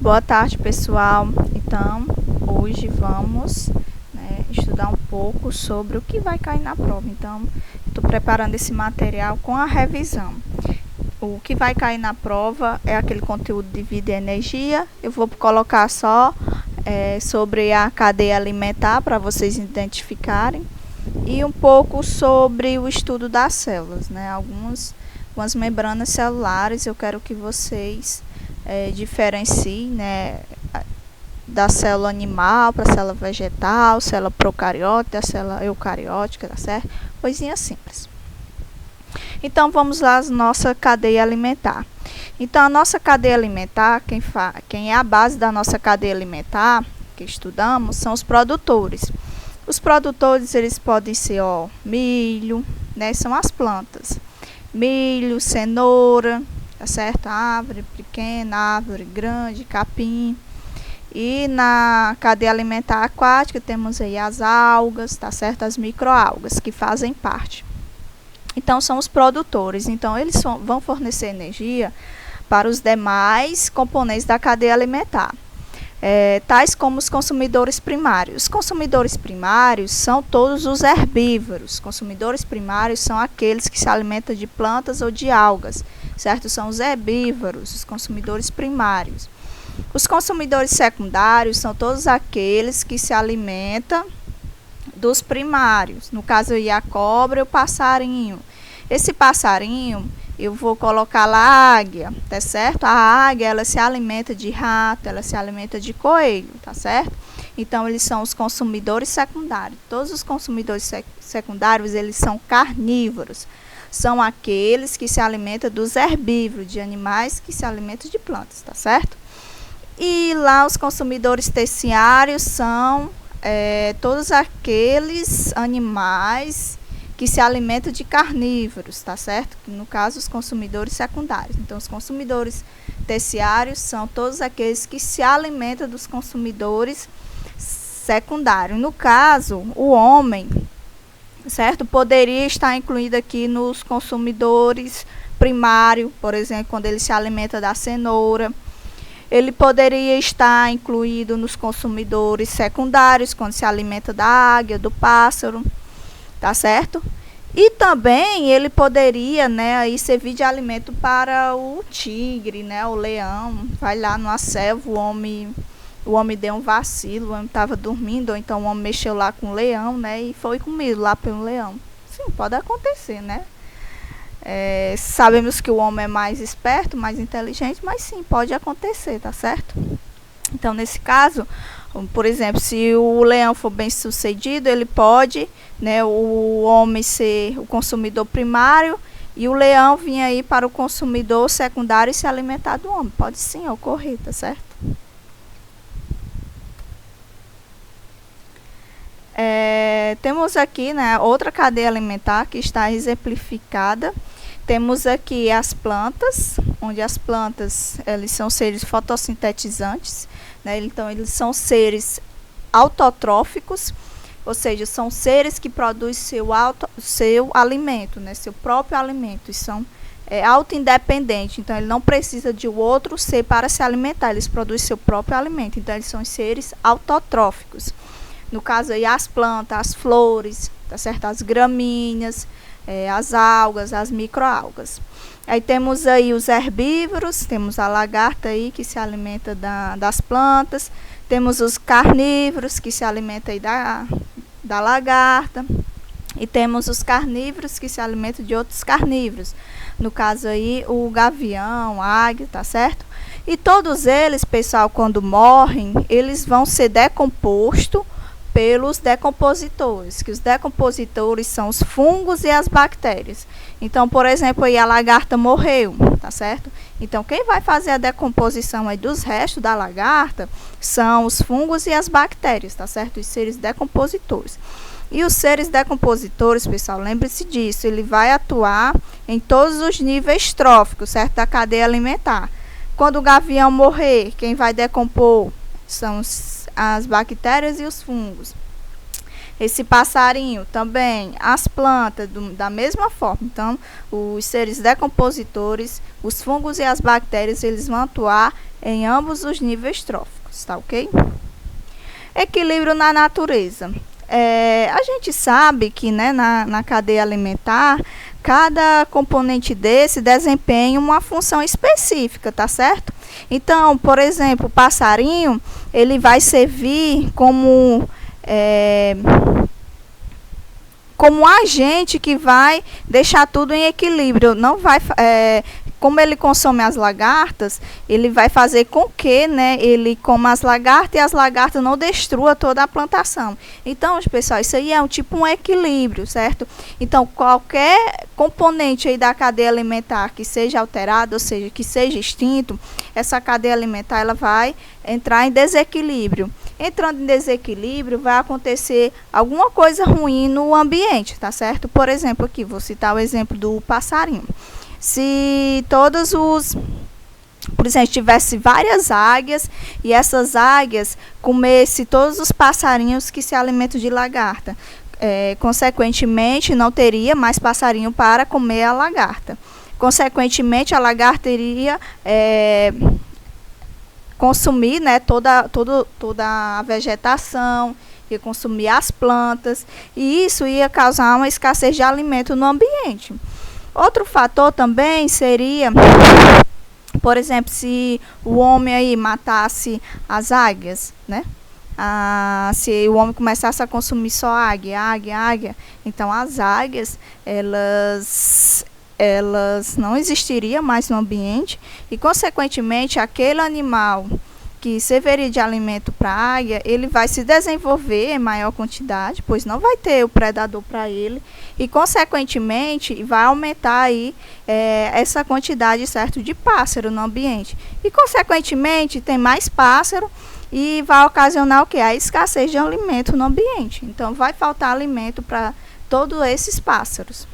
Boa tarde, pessoal. Então, hoje vamos estudar um pouco sobre o que vai cair na prova. Então, estou preparando esse material com a revisão. O que vai cair na prova é aquele conteúdo de vida e energia. Eu vou colocar só sobre a cadeia alimentar para vocês identificarem. E um pouco sobre o estudo das células, algumas membranas celulares. Eu quero que vocês diferenciem, da célula animal para a célula vegetal, célula procariótica, célula eucariótica, tá certo? Coisinha simples. Então, vamos lá à nossa cadeia alimentar. Então, a nossa cadeia alimentar, quem é a base da nossa cadeia alimentar, que estudamos, são os produtores. Os produtores, eles podem ser, milho, são as plantas. Milho, cenoura, tá certo? Árvore pequena, árvore grande, capim. E na cadeia alimentar aquática temos aí as algas, tá certo? As microalgas que fazem parte. Então, são os produtores. Então, eles vão fornecer energia para os demais componentes da cadeia alimentar. Tais como os consumidores primários. Os consumidores primários são todos os herbívoros. Os consumidores primários são aqueles que se alimentam de plantas ou de algas, certo? São os herbívoros, os consumidores primários. Os consumidores secundários são todos aqueles que se alimentam dos primários. No caso aí, a cobra e o passarinho. Esse passarinho, eu vou colocar lá a águia, tá certo? A águia, ela se alimenta de rato, ela se alimenta de coelho, tá certo? Então, eles são os consumidores secundários. Todos os consumidores secundários, eles são carnívoros. São aqueles que se alimentam dos herbívoros, de animais que se alimentam de plantas, tá certo? E lá os consumidores terciários são todos aqueles animais que se alimentam de carnívoros, tá certo? No caso, os consumidores secundários. Então, os consumidores terciários são todos aqueles que se alimentam dos consumidores secundários. No caso, o homem, certo? Poderia estar incluído aqui nos consumidores primários, por exemplo, quando ele se alimenta da cenoura. Ele poderia estar incluído nos consumidores secundários, quando se alimenta da águia, do pássaro, tá certo? E também ele poderia, aí servir de alimento para o tigre, o leão. Vai lá numa selva, o homem deu um vacilo, o homem estava dormindo, ou então o homem mexeu lá com o leão, e foi comido lá pelo leão. Sim, pode acontecer, sabemos que o homem é mais esperto, mais inteligente, mas sim, pode acontecer, tá certo? Então, nesse caso, por exemplo, se o leão for bem sucedido, ele pode, o homem ser o consumidor primário e o leão vir aí para o consumidor secundário e se alimentar do homem. Pode sim ocorrer, tá certo? Temos aqui, outra cadeia alimentar que está exemplificada. Temos aqui as plantas, onde as plantas, eles são seres fotossintetizantes, então eles são seres autotróficos, ou seja, são seres que produzem seu alimento, seu próprio alimento, e são auto-independentes, então ele não precisa de outro ser para se alimentar, eles produzem seu próprio alimento, então eles são seres autotróficos. No caso aí, as plantas, as flores, tá certo? As gramíneas, as algas, as microalgas. Aí temos aí os herbívoros, temos a lagarta aí que se alimenta das plantas, temos os carnívoros que se alimentam aí da lagarta, e temos os carnívoros que se alimentam de outros carnívoros. No caso aí, o gavião, a águia, tá certo? E todos eles, pessoal, quando morrem, eles vão ser decompostos pelos decompositores, que os decompositores são os fungos e as bactérias. Então, por exemplo, aí a lagarta morreu, tá certo? Então, quem vai fazer a decomposição aí dos restos da lagarta são os fungos e as bactérias, tá certo? Os seres decompositores. E os seres decompositores, pessoal, lembre-se disso, ele vai atuar em todos os níveis tróficos, certo? Da cadeia alimentar. Quando o gavião morrer, quem vai decompor são as bactérias e os fungos. Esse passarinho também, as plantas, da mesma forma. Então, os seres decompositores, os fungos e as bactérias, eles vão atuar em ambos os níveis tróficos, tá ok? Equilíbrio na natureza. A gente sabe que, né, na cadeia alimentar, cada componente desse desempenha uma função específica, tá certo? Então, por exemplo, o passarinho, ele vai servir como um agente que vai deixar tudo em equilíbrio. Não vai, como ele consome as lagartas, ele vai fazer com que, né, ele coma as lagartas e as lagartas não destruam toda a plantação. Então, pessoal, isso aí é um equilíbrio, certo? Então, qualquer componente aí da cadeia alimentar que seja alterado, ou seja, que seja extinto, essa cadeia alimentar ela vai entrar em desequilíbrio. Entrando em desequilíbrio, vai acontecer alguma coisa ruim no ambiente, tá certo? Por exemplo, aqui, vou citar o exemplo do passarinho. Se por exemplo, tivesse várias águias e essas águias comessem todos os passarinhos que se alimentam de lagarta, consequentemente, não teria mais passarinho para comer a lagarta. Consequentemente, a lagarta iria consumir, né, toda a vegetação, ia consumir as plantas, e isso ia causar uma escassez de alimento no ambiente. Outro fator também seria, por exemplo, se o homem aí matasse as águias, né? Se o homem começasse a consumir só águia, então as águias, elas não existiriam mais no ambiente e, consequentemente, aquele animal que serviria de alimento para a águia, ele vai se desenvolver em maior quantidade, pois não vai ter o predador para ele e, consequentemente, vai aumentar aí essa quantidade, certo, de pássaro no ambiente. E, consequentemente, tem mais pássaro e vai ocasionar o quê? A escassez de alimento no ambiente. Então, vai faltar alimento para todos esses pássaros.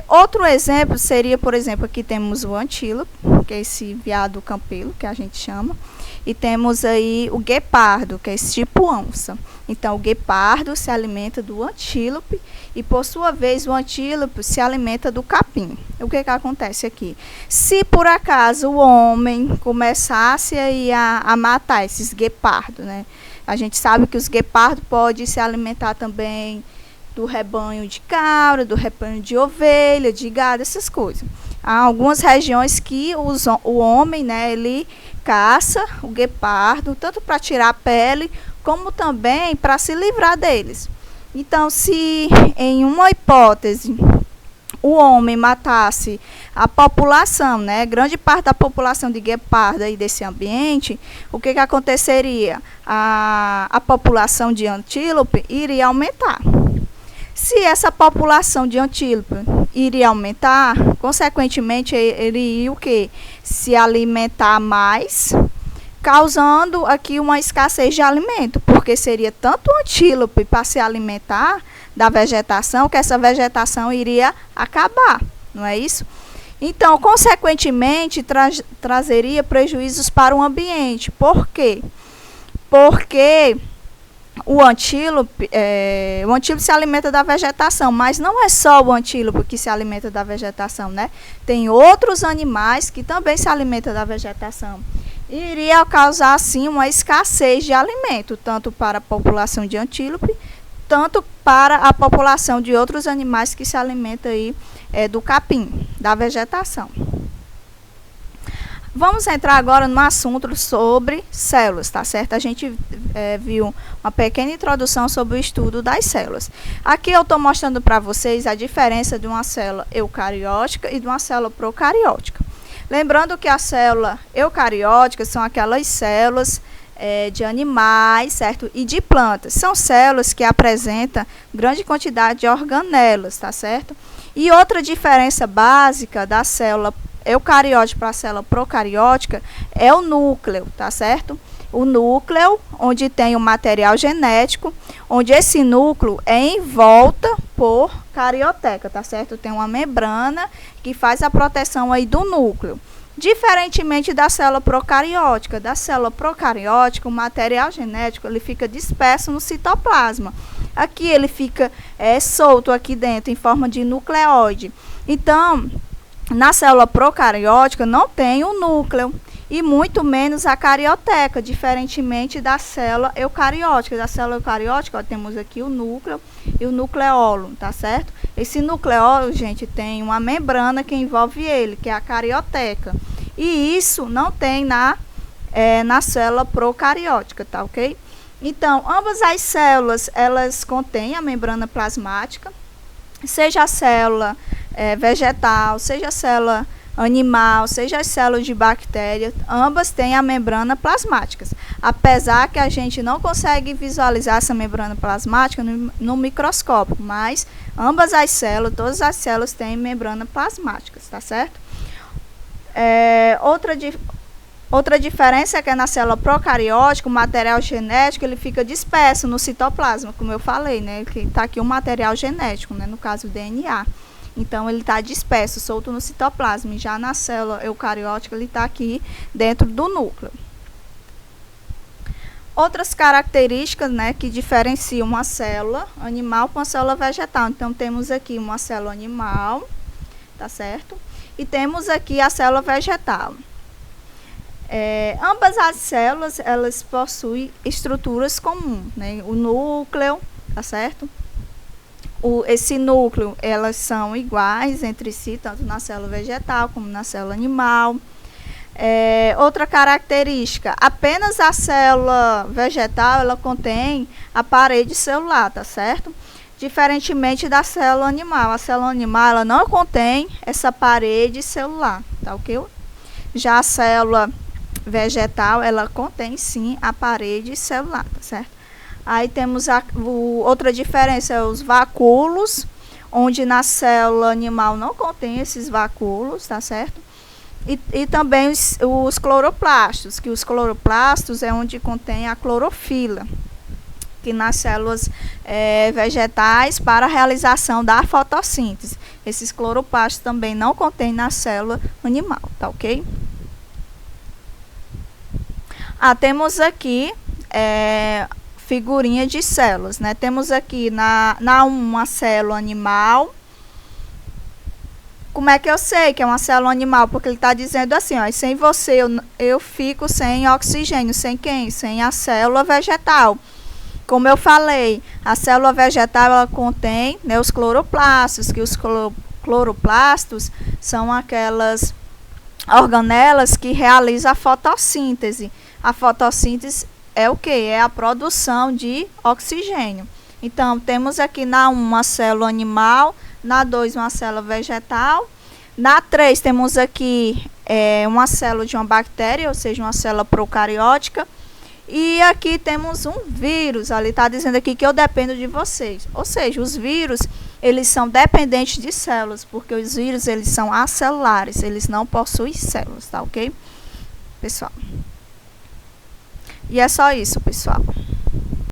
Outro exemplo seria, por exemplo, aqui temos o antílope, que é esse veado campelo, que a gente chama, e temos aí o guepardo, que é esse tipo onça. Então, o guepardo se alimenta do antílope e, por sua vez, o antílope se alimenta do capim. O que acontece aqui? Se, por acaso, o homem começasse aí a matar esses guepardos, né? A gente sabe que os guepardos podem se alimentar também do rebanho de cabra, do rebanho de ovelha, de gado, essas coisas. Há algumas regiões que o homem, né, ele caça o guepardo, tanto para tirar a pele, como também para se livrar deles. Então, se em uma hipótese o homem matasse a população, né, grande parte da população de guepardo aí desse ambiente, o que aconteceria? A população de antílope iria aumentar. Se essa população de antílope iria aumentar, consequentemente ele ia o quê? Se alimentar mais, causando aqui uma escassez de alimento, porque seria tanto o antílope para se alimentar da vegetação, que essa vegetação iria acabar, não é isso? Então, consequentemente, trazeria prejuízos para o ambiente. Por quê? Porque o antílope se alimenta da vegetação, mas não é só o antílope que se alimenta da vegetação, né? Tem outros animais que também se alimentam da vegetação. Iria causar, assim, uma escassez de alimento, tanto para a população de antílope, tanto para a população de outros animais que se alimentam aí, do capim, da vegetação. Vamos entrar agora no assunto sobre células, tá certo? A gente viu uma pequena introdução sobre o estudo das células. Aqui eu estou mostrando para vocês a diferença de uma célula eucariótica e de uma célula procariótica. Lembrando que a célula eucariótica são aquelas células de animais, certo? E de plantas. São células que apresentam grande quantidade de organelas, tá certo? E outra diferença básica da célula eucariótica para a célula procariótica é o núcleo, tá certo? O núcleo, onde tem o material genético, onde esse núcleo é envolta por carioteca, tá certo? Tem uma membrana que faz a proteção aí do núcleo. Diferentemente da célula procariótica. Da célula procariótica, o material genético ele fica disperso no citoplasma. Aqui ele fica solto aqui dentro, em forma de nucleóide. Então, na célula procariótica não tem o núcleo e muito menos a carioteca, diferentemente da célula eucariótica. Da célula eucariótica, ó, temos aqui o núcleo e o nucleolo, tá certo? Esse nucleolo, gente, tem uma membrana que envolve ele, que é a carioteca. E isso não tem na célula procariótica, tá ok? Então, ambas as células, elas contêm a membrana plasmática, seja a célula vegetal, seja a célula animal, seja as células de bactéria, ambas têm a membrana plasmática. Apesar que a gente não consegue visualizar essa membrana plasmática no microscópio, mas ambas as células, todas as células têm membrana plasmática, tá certo? Outra diferença é que na célula procariótica, o material genético ele fica disperso no citoplasma, como eu falei, né? Que está aqui o material genético, né? No caso o DNA. Então, ele está disperso, solto no citoplasma. E já na célula eucariótica, ele está aqui dentro do núcleo. Outras características, né, que diferenciam uma célula animal com a célula vegetal. Então, temos aqui uma célula animal, tá certo? E temos aqui a célula vegetal. Ambas as células, elas possuem estruturas comuns, né? O núcleo, tá certo? Esse núcleo, elas são iguais entre si, tanto na célula vegetal como na célula animal. Outra característica, apenas a célula vegetal, ela contém a parede celular, tá certo? Diferentemente da célula animal. A célula animal, ela não contém essa parede celular, tá ok? Já a célula vegetal, ela contém sim a parede celular, tá certo? Aí temos outra diferença, é os vacúolos, onde na célula animal não contém esses vacúolos, tá certo? E também os cloroplastos, que os cloroplastos é onde contém a clorofila, que nas células vegetais para a realização da fotossíntese. Esses cloroplastos também não contém na célula animal, tá ok? Temos aqui figurinha de células, né? Temos aqui uma célula animal. Como é que eu sei que é uma célula animal? Porque ele está dizendo assim, ó, sem você eu fico sem oxigênio. Sem quem? Sem a célula vegetal. Como eu falei, a célula vegetal ela contém, né, os cloroplastos, que os cloroplastos são aquelas organelas que realizam a fotossíntese. A fotossíntese é o que? É a produção de oxigênio. Então, temos aqui na 1 uma célula animal, na 2 uma célula vegetal, na 3 temos aqui uma célula de uma bactéria, ou seja, uma célula procariótica, e aqui temos um vírus, ali está dizendo aqui que eu dependo de vocês. Ou seja, os vírus, eles são dependentes de células, porque os vírus, eles são acelulares, eles não possuem células, tá ok? Pessoal. E é só isso, pessoal.